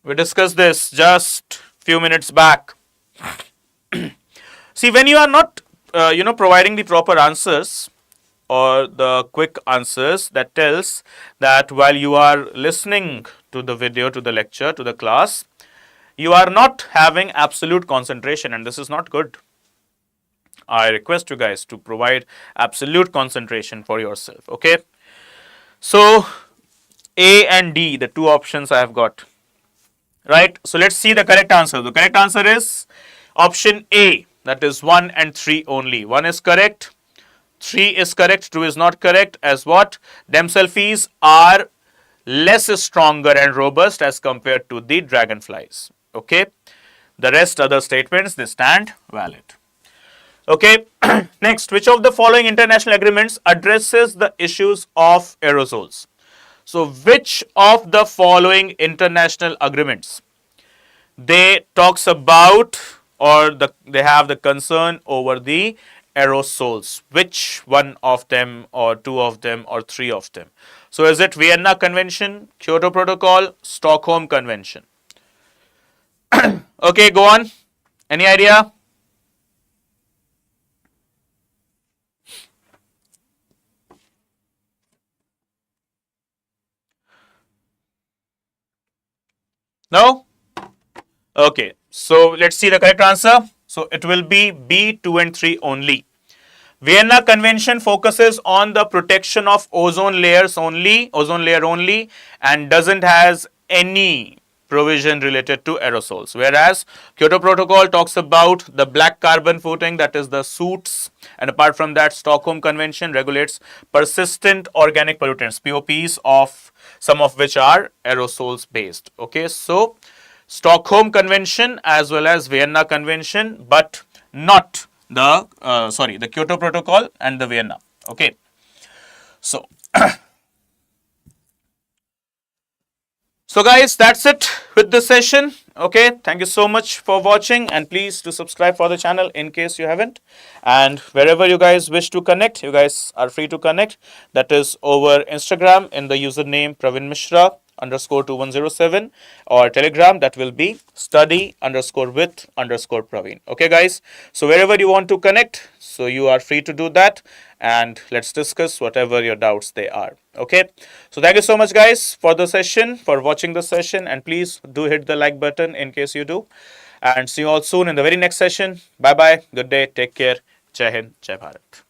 We discussed this just few minutes back. See, when you are not, providing the proper answers or the quick answers, that tells that while you are listening to the video, to the lecture, to the class, you are not having absolute concentration, and this is not good. I request you guys to provide absolute concentration for yourself. Okay. So, A and D, the two options I have got. Right, so let's see the correct answer. The correct answer is option A, that is 1 and 3 only. 1 is correct, 3 is correct, 2 is not correct. As what? Damselflies are less stronger and robust as compared to the dragonflies. Okay, the rest other statements, they stand valid. Okay, next, which of the following international agreements addresses the issues of aerosols? So, which of the following international agreements, they talks about or they have the concern over the aerosols? Which one of them, or two of them, or three of them? So, is it Vienna Convention, Kyoto Protocol, Stockholm Convention? Okay, go on. Any idea? No? Okay, so let's see the correct answer. So it will be B, 2 and 3 only. Vienna Convention focuses on the protection of ozone layer only, and doesn't has any provision related to aerosols. Whereas Kyoto Protocol talks about the black carbon footing, that is the soot, and apart from that, Stockholm Convention regulates persistent organic pollutants, POPs, of some of which are aerosols based. Okay, so Stockholm Convention as well as Vienna Convention, but not the the Kyoto Protocol and the Vienna. Okay, so so guys, that's it with this session. Okay, thank you so much for watching, and please do subscribe for the channel in case you haven't. And wherever you guys wish to connect, you guys are free to connect. That is over Instagram in the username Praveen Mishra, study_with_2107, or Telegram, that will be study_with_Praveen. Okay, guys. So wherever you want to connect, so you are free to do that, and let's discuss whatever your doubts they are. Okay. So thank you so much, guys, for the session, for watching the session, and please do hit the like button in case you do. And see you all soon in the very next session. Bye bye. Good day. Take care. Jai Hind. Jai Bharat.